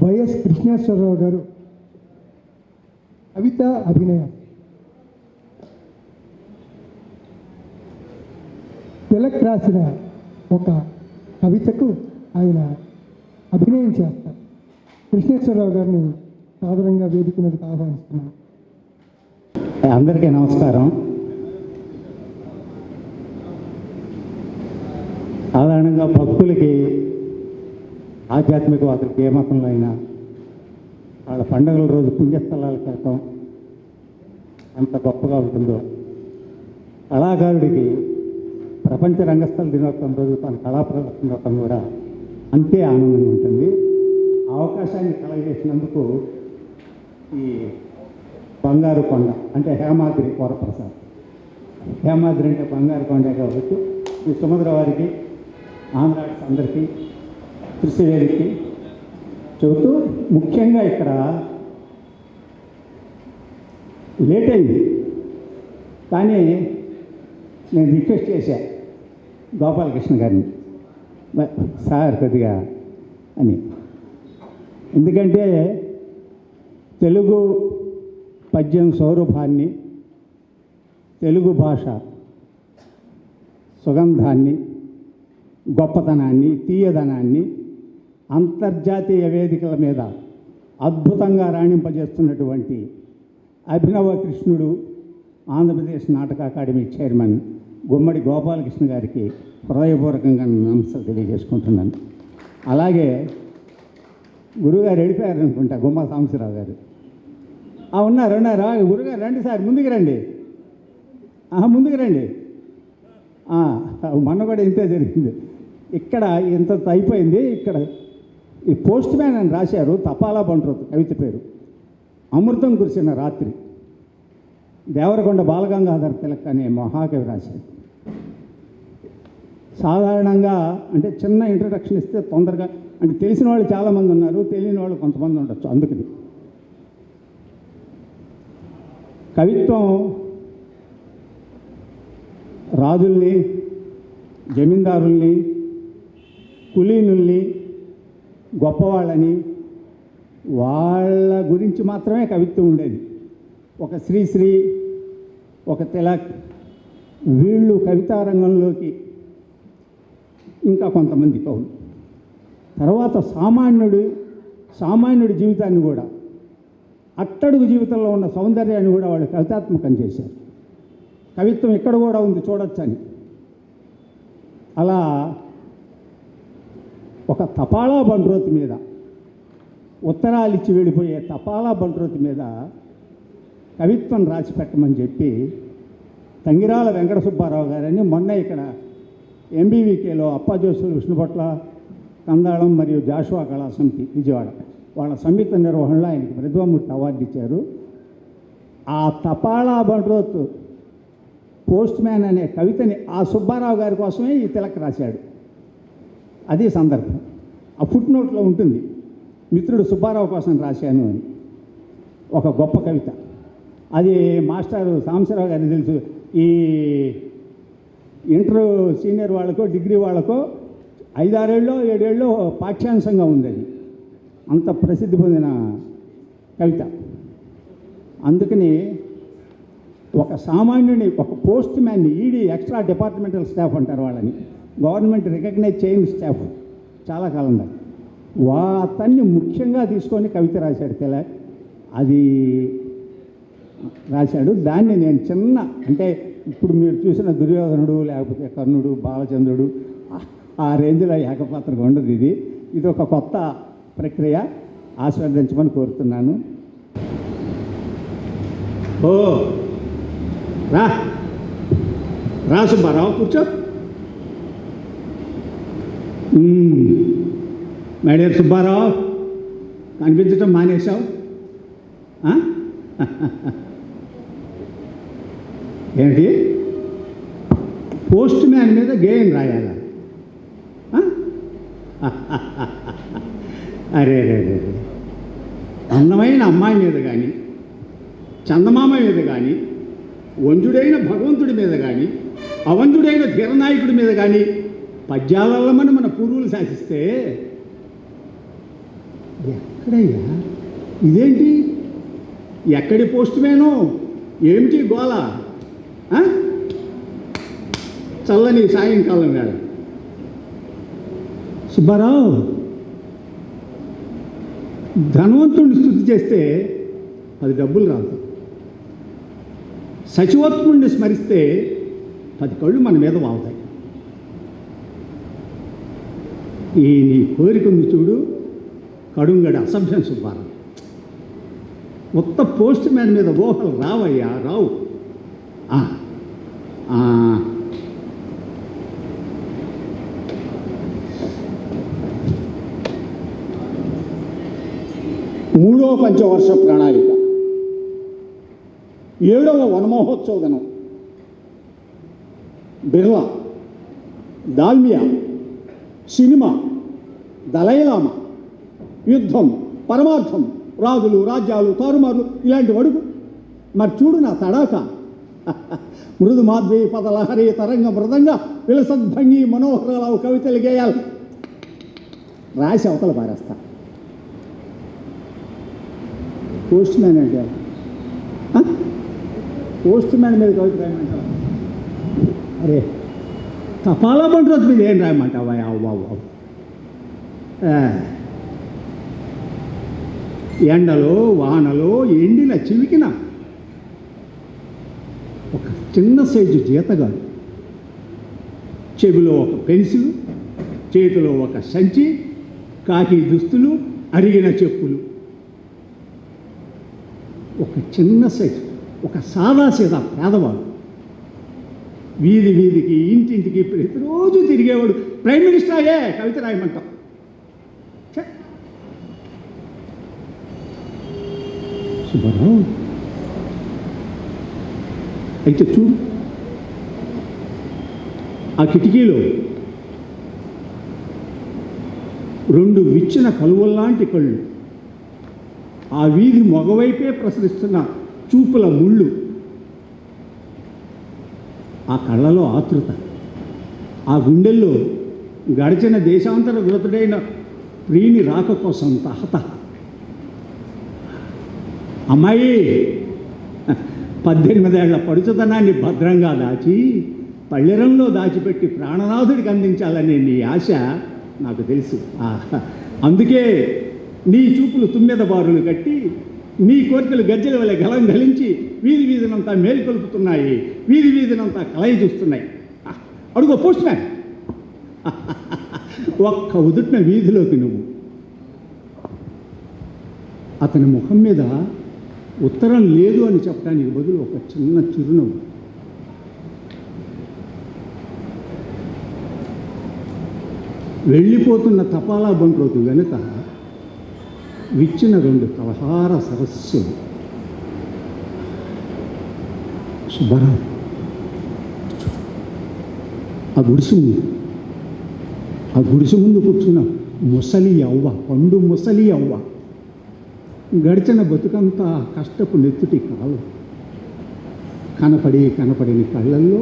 YS Krishneswara Rao గారు కవిత అభినయం. తిలక్ రాసిన ఒక కవితకు ఆయన అభినయం చేస్తారు. కృష్ణేశ్వరరావు గారిని సాధారణంగా వేదిక మీదకి ఆహ్వానిస్తున్నాను. అందరికీ నమస్కారం. సాధారణంగా భక్తులకి ఆధ్యాత్మికవాదులకి ఏ మతంలో అయినా వాళ్ళ పండుగల రోజు పుణ్యస్థలాలకు వెళ్ళటం ఎంత గొప్పగా ఉంటుందో, కళాకారుడికి ప్రపంచ రంగస్థల దినోత్సవం రోజు తన కళా ప్రదర్శన కూడా అంతే ఆనందంగా ఉంటుంది. అవకాశాన్ని కలగజేసినందుకు ఈ బంగారు కొండ అంటే హేమాద్రి వరప్రసాద్, హేమాద్రి అంటే బంగారు కొండే కాబట్టి ఈ సుమధుర వారికి, ఆంధ్రాట్స్ అందరికీ, కృష్ణవేదికి చెబుతూ, ముఖ్యంగా ఇక్కడ లేట్ అయింది కానీ నేను రిక్వెస్ట్ చేశా గోపాలకృష్ణ గారిని, సార్ కొద్దిగా అని. ఎందుకంటే తెలుగు పద్యం సౌరభాన్ని, తెలుగు భాష సుగంధాన్ని, గొప్పతనాన్ని, తీయదనాన్ని అంతర్జాతీయ వేదికల మీద అద్భుతంగా రాణింపజేస్తున్నటువంటి అభినవ కృష్ణుడు, ఆంధ్రప్రదేశ్ నాటక అకాడమీ చైర్మన్ గుమ్మడి గోపాలకృష్ణ గారికి హృదయపూర్వకంగా నమస్కారం తెలియజేసుకుంటున్నాను. అలాగే గురుగారు వెళ్ళిపోయారు అనుకుంటా, గుమ్మ సాంబశివరావు గారు. ఉన్నారా గురుగారు? రండి సార్, ముందుకు రండి, ముందుకు రండి. మొన్న కూడా ఇంతే జరిగింది. ఇక్కడ ఇంత అయిపోయింది. ఇక్కడ ఈ పోస్ట్ మ్యాన్ అని రాశారు, తపాలా బంట్రోతు కవిత పేరు. అమృతం కురిసిన రాత్రి, దేవరకొండ బాలగంగాధర తిలక్ అనే మహాకవి రాశారు. సాధారణంగా అంటే చిన్న ఇంట్రడక్షన్ ఇస్తే తొందరగా, అంటే తెలిసిన వాళ్ళు చాలామంది ఉన్నారు, తెలియని వాళ్ళు కొంతమంది ఉండొచ్చు. అందుకని కవిత్వం రాజుల్ని, జమీందారుల్ని, కులీనుల్ని, గొప్పవాళ్ళని, వాళ్ళ గురించి మాత్రమే కవిత్వం ఉండేది. ఒక శ్రీశ్రీ, ఒక తిలక్, వీళ్ళు కవితా రంగంలోకి ఇంకా కొంతమంది కవులు. తర్వాత సామాన్యుడి జీవితాన్ని కూడా, అట్టడుగు జీవితంలో ఉన్న సౌందర్యాన్ని కూడా వాళ్ళు కవితాత్మకం చేశారు. కవిత్వం ఇక్కడ కూడా ఉంది, చూడొచ్చని. అలా ఒక తపాలా బంట్రోతు మీద, ఉత్తరాలు ఇచ్చి వెళ్ళిపోయే తపాలా బంట్రోతు మీద కవిత్వం రాసి పెట్టమని చెప్పి తంగిరాల వెంకట సుబ్బారావు గారని మొన్న ఇక్కడ ఎంబీవీకేలో అప్పాజోసులు విష్ణుపట్ల, కందాళం మరియు జాషువా కళా సమితి విజయవాడ వాళ్ళ సంయుక్త నిర్వహణలో ఆయనకి ప్రతిభామూర్తి అవార్డు ఇచ్చారు. ఆ తపాలా బంట్రోతు పోస్ట్ మ్యాన్ అనే కవితని ఆ సుబ్బారావు గారి కోసమే ఈ తిలక్ రాశాడు. అది సందర్భం. ఆ ఫుట్ నోట్లో ఉంటుంది, మిత్రుడు సుబ్బారావు కోసం రాశాను అని. ఒక గొప్ప కవిత అది. మాస్టర్ సాంబశివరావు గారికి తెలుసు. ఈ ఇంటర్ సీనియర్ వాళ్ళకో, డిగ్రీ వాళ్ళకో 5-6 ఏళ్ళో 7 ఏళ్ళో పాఠ్యాంశంగా ఉంది. అది అంత ప్రసిద్ధి పొందిన కవిత. అందుకని ఒక సామాన్యుని, ఒక పోస్ట్ మ్యాన్ని, ఈడీ ఎక్స్ట్రా డిపార్ట్మెంటల్ స్టాఫ్ అంటారు వాళ్ళని, గవర్నమెంట్ రికగ్నైజ్ చేయని స్టాఫ్ చాలా కాలం దాకా, అతన్ని ముఖ్యంగా తీసుకొని కవిత రాశాడు తిలక్. అది రాశాడు. దాన్ని నేను చిన్న, అంటే ఇప్పుడు మీరు చూసిన దుర్యోధనుడు, లేకపోతే కర్ణుడు, బాలచంద్రుడు, ఆ రేంజ్లో ఏకపాత్రగా ఉండదు. ఇది ఒక కొత్త ప్రక్రియ, ఆస్వాదించమని కోరుతున్నాను. ఓ రా సుబ్బారావు, కూర్చో. మై డియర్ సుబ్బారావు, కనిపించటం మానేశావు. ఏంటి పోస్ట్ మ్యాన్ మీద గేయం రాయాలా? అరే అందమైన అమ్మాయి మీద కానీ, చందమామ మీద కానీ, వంజుడైన భగవంతుడి మీద కానీ, అవంజుడైన ధీరనాయకుడి మీద కానీ పద్యాలమ్మని మన పూర్వులు శాసిస్తే ఎక్కడయ్యా ఇదేంటి? ఎక్కడి పోస్ట్ మ్యాను? ఏమిటి గోల? ఆ? చల్లని సాయంకాలం వేళ. సుబ్బారావు, ధనవంతుడిని స్తుతి చేస్తే అది డబ్బులు రాదు. సచివత్ముడిని స్మరిస్తే 10 కళ్ళు మన మీద వాగుతాయి. ఈ నీ కోరికను చూడు, కడుంగడి అసభ్యం సుబ్బారావు. కొత్త పోస్ట్ మ్యాన్ మీద ఊహలు రావయ్యా, రావు. మూడవ పంచవర్ష ప్రణాళిక, 7వ వనమహోత్సవ దినం. బిర్లా, దాల్మియా, సినిమా, దలైలామా, యుద్ధం, పరమార్థం, రాజులు, రాజ్యాలు, తారుమారులు, ఇలాంటి వడుగు. మరి చూడు నా తడాక. మృదు మాధ్వి పదలహరి తరంగ మృదంగా విలసద్భంగి మనోహరాలు కవితలు గేయాలు రాసి అవతల పారేస్తా. పోస్ట్ మ్యాన్ అంటే పోస్ట్ మ్యాన్ మీద కవిత రాయమంటావా? అరే, తపాలా బండి మీద ఏం రాయమంటావా? అవ్వ ఎండలో వానలో ఎండిన చివికిన ఒక చిన్న సైజు జీతగాడు, చెవిలో ఒక పెన్సిల్, చేతిలో ఒక సంచి, కాకి దుస్తులు, అరిగిన చెప్పులు. ఒక చిన్న సైజు, ఒక సాదాసీదా పేదవాడు, వీధి వీధికి ఇంటింటికి ప్రతిరోజు తిరిగేవాడు. ప్రైమ్ మినిస్టర్ అయ్యే కవిత రాయమంటాం. సుబ్బారావు, అయితే చూడు, ఆ కిటికీలో 2 విచ్చిన కలువల్లాంటి కళ్ళు, ఆ వీధి మగవైపే ప్రసరిస్తున్న చూపుల ముళ్ళు, ఆ కళ్ళలో ఆతృత, ఆ గుండెల్లో గడిచిన దేశాంతర గృతుడైన ప్రియుని రాక కోసం తహత. అమ్మాయి, 18 ఏళ్ల పడుచుతనాన్ని భద్రంగా దాచి పళ్ళెరంలో దాచిపెట్టి ప్రాణనాథుడికి అందించాలనే నీ ఆశ నాకు తెలుసు. అందుకే నీ చూపులు తుమ్మెద బారులు కట్టి, నీ కోరికలు గజ్జల వల్ల గలం గలించి వీధి వీధినంతా మేలుకొలుపుతున్నాయి, వీధి వీధినంతా కలయి చూస్తున్నాయి. అడుగు పోస్ట్ మ్యాన్. ఒక్క ఉదుటిన వీధిలోకి నువ్వు. అతని ముఖం మీద ఉత్తరం లేదు అని చెప్పడానికి బదులు ఒక చిన్న చిరునవ్వు. వెళ్ళిపోతున్న తపాలా బంట్రోతు వెనుక విచ్చిన 2 కలహార సరస్సులు. సుబ్బారావు, ఆ గుడిసె ముందు కూర్చున్న ముసలి అవ్వ, పండు ముసలి అవ్వ, గడిచిన బతుకంతా కష్టపు నెత్తుటి కాలు, కనపడిన కళ్ళల్లో,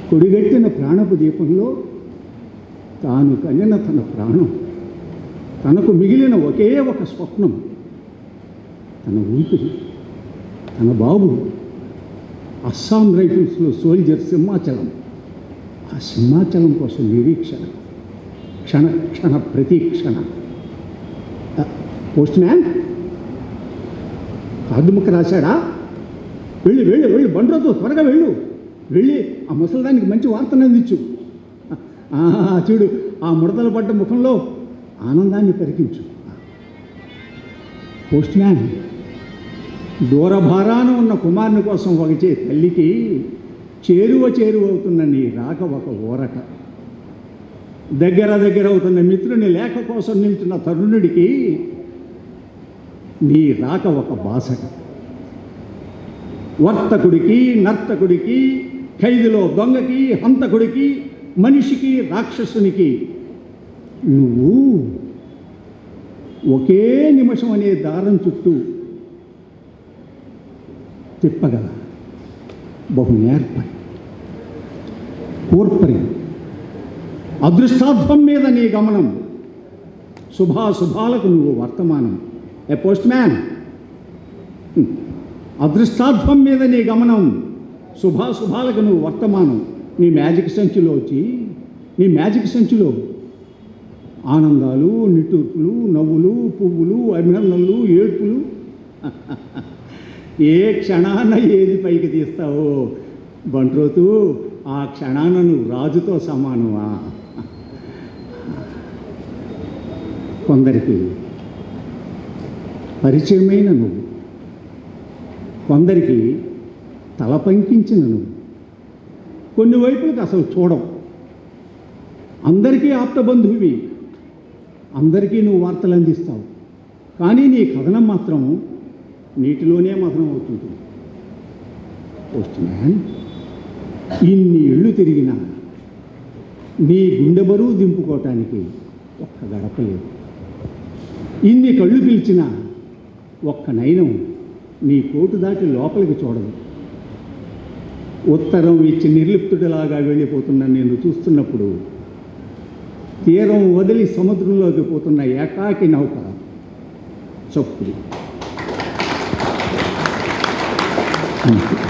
కొడిగట్టిన ప్రాణపు దీపంలో తాను కనిన తన ప్రాణం, తనకు మిగిలిన ఒకే ఒక స్వప్నం, తన ఊపిరి, తన బాబు, అస్సాం రైఫిల్స్లో సోల్జర్ సింహాచలం. ఆ సింహాచలం కోసం నిరీక్షణ, క్షణ క్షణ ప్రతీక్షణ. Post man కార్డుముక్క రాశాడా? వెళ్ళి బండ్రోతో త్వరగా వెళ్ళి ఆ ముసలిదానికి మంచి వార్తను అందించు. చూడు, ఆ ముడతలు పడ్డ ముఖంలో ఆనందాన్ని పరికించు. పోస్ట్ మ్యాన్, దూరభారాన ఉన్న కుమారుని కోసం వగచే తల్లికి చేరువవుతున్న నీ రాక ఒక ఊరట, దగ్గర అవుతున్న మిత్రుని లేఖ కోసం నిల్చున్న తరుణుడికి నీ రాక ఒక బాసట. వర్తకుడికి, నర్తకుడికి, ఖైదులో దొంగకి, హంతకుడికి, మనిషికి, రాక్షసునికి నువ్వు ఒకే నిమిషం అనే దారం చుట్టూ తిప్పగల బహు నేర్పరి, కూర్పరి, అదృష్టాధ్వం మీద నీ గమనం. శుభాశుభాలకు నువ్వు వర్తమానం. ఏ పోస్ట్ మ్యాన్, అదృష్టాధ్వం మీద నీ గమనం. శుభాశుభాలకు నువ్వు వర్తమానం. నీ మ్యాజిక్ సంచిలో ఆనందాలు, నిట్టూర్పులు, నవ్వులు, పువ్వులు, అభినందనలు, ఏడ్పులు. ఏ క్షణాన ఏది పైకి తీస్తావో బంట్రోతు, ఆ క్షణాన నువ్వు రాజుతో సమానమా. కొందరికి పరిచయమైన నువ్వు, కొందరికి తల పంకించిన నువ్వు, కొన్ని వైపులకు అసలు చూడవు. అందరికీ ఆప్తబంధువి, అందరికీ నువ్వు వార్తలు అందిస్తావు. కానీ నీ కథనం మాత్రం నీటిలోనే మథనం అవుతుంది. పోస్ట్ మ్యాన్, ఇన్ని ఇళ్ళు తిరిగినా నీ గుండె బరువు దింపుకోవటానికి ఒక్క గడప లేదు. ఇన్ని కళ్ళు పిలిచినా ఒక్క నయనం నీ కోటు దాటి లోపలికి చూడదు. ఉత్తరం ఇచ్చి నిర్లిప్తుడిలాగా వెళ్ళిపోతున్న నేను చూస్తున్నప్పుడు తీరం వదిలి సముద్రంలోకి పోతున్న ఏకాకి నౌక చప్పుడు.